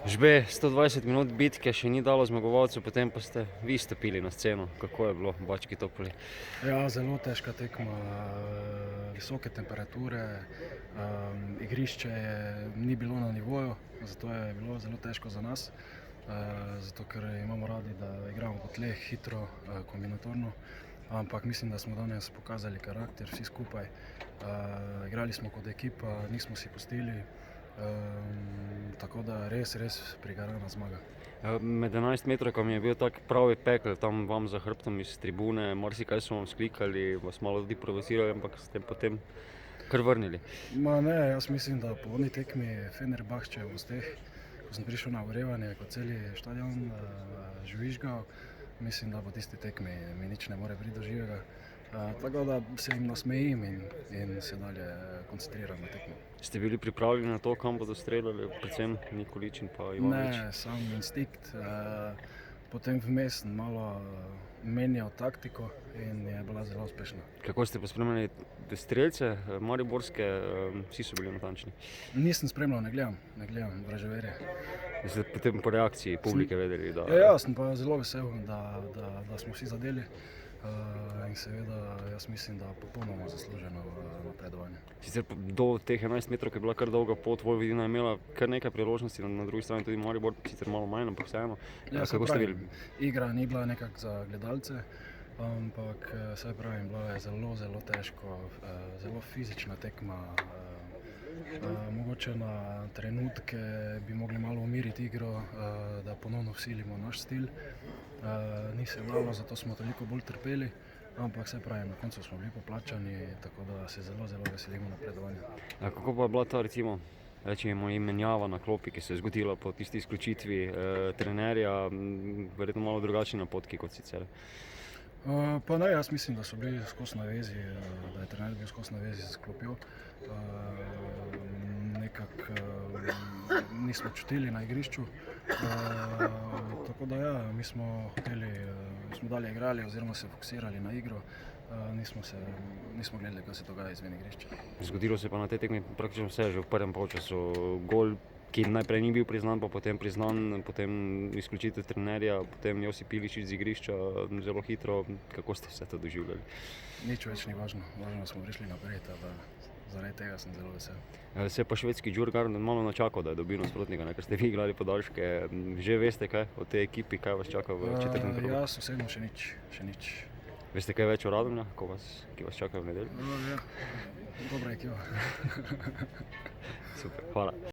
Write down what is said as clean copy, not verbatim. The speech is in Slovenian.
Žbe, 120 minut bitke še ni dalo zmagovalcev, potem pa ste vi stopili na sceno. Kako je bilo v Bački Topoli? Ja, zelo težka tekma, visoke temperature, igrišče ni bilo na nivoju, zato je bilo zelo težko za nas. Zato ker imamo radi, da igramo po tleh hitro, kombinatorno, ampak mislim, da smo danes pokazali karakter vsi skupaj. Igrali smo kot ekipa, nismo si pustili, tako da res prigarana zmaga. Med 11 metrovkami je bil tak pravi pekel, tam vam za hrbtom iz tribune, marsikaj so vam vzklikali, vas malo tudi provocirali, ampak ste potem kar vrnili. Ne, jaz mislim, da po oni tekmi Fenerbahče v gosteh, ko sem prišel na ogrevanje, ko celi štadion žvižgal, mislim, da po tisti tekmi mi nič ne more priti do živega. Tako da se jim nasmejim in se dalje koncentriram na tekmo. Ste bili pripravljeni na to, kam bodo streljali, predvsem Nikolić in pa Ivanović? Ne, sam instinkt, potem vmes malo menjal taktiko in je bila zelo uspešna. Kako ste pa spremljali strelce mariborske, vsi so bili natančni? Nisem spremljal, ne gledam vraževerje. Ste potem po reakciji publike vedeli, da... Ja, sem pa zelo vesel, da smo vsi zadeli. In seveda jaz mislim, da popolnoma zasluženo napredovanje. Sicer do teh 11 metrov, ki je bila kar dolga pot, Vojvodina je imela kar nekaj priložnosti, na drugi strani tudi Maribor, sicer malo manj, ampak vseeno. Ja, kako ste videli? Igra ni bila nekako za gledalce, ampak saj pravim, bila je zelo težko, zelo fizična tekma. Mogoče na trenutke bi mogli malo umiriti igro, da ponovno vsilimo naš stil. Ni se dalo, zato smo toliko bolj trpeli, ampak saj pravim, na koncu smo bili poplačani, tako da se zelo veselimo napredovanja. Kako pa je bila ta, recimo, rečemo menjava na klopi, ki se je zgodila po tisti izključitvi trenerja, verjetno malo drugačni napotki kot sicer? Pa ne, jaz mislim, da so bili skozi na vezi, da je trener bil skozi na vezi s klopjo. Nekako nismo čutili na igrišču, tako da ja, mi smo dalje igrali oziroma se fokusirali na igro, nismo gledali, kaj se dogaja izven igrišča. Zgodilo se pa na tej tekmi praktično vse, že v prvem polčasu. Gol, ki najprej ni bil priznan, pa potem priznan, potem izključitev trenerja, potem Josip Iličić z igrišča zelo hitro. Kako ste vse to doživljali? Nič več ni važno, da smo prišli naprej, zaradi tega sem zelo vesel. Se je pa švedski Djurgården malo načakal, da je dobil nasprotnika, ker ste vi igrali podaljške. Že veste kaj o tej ekipi, kaj vas čaka v četrtem krogu? Jaz osebno še nič. Veste kaj več o Radomljah, ki vas čaka v nedeljo? Ja, dobra ekipa. Super, hvala.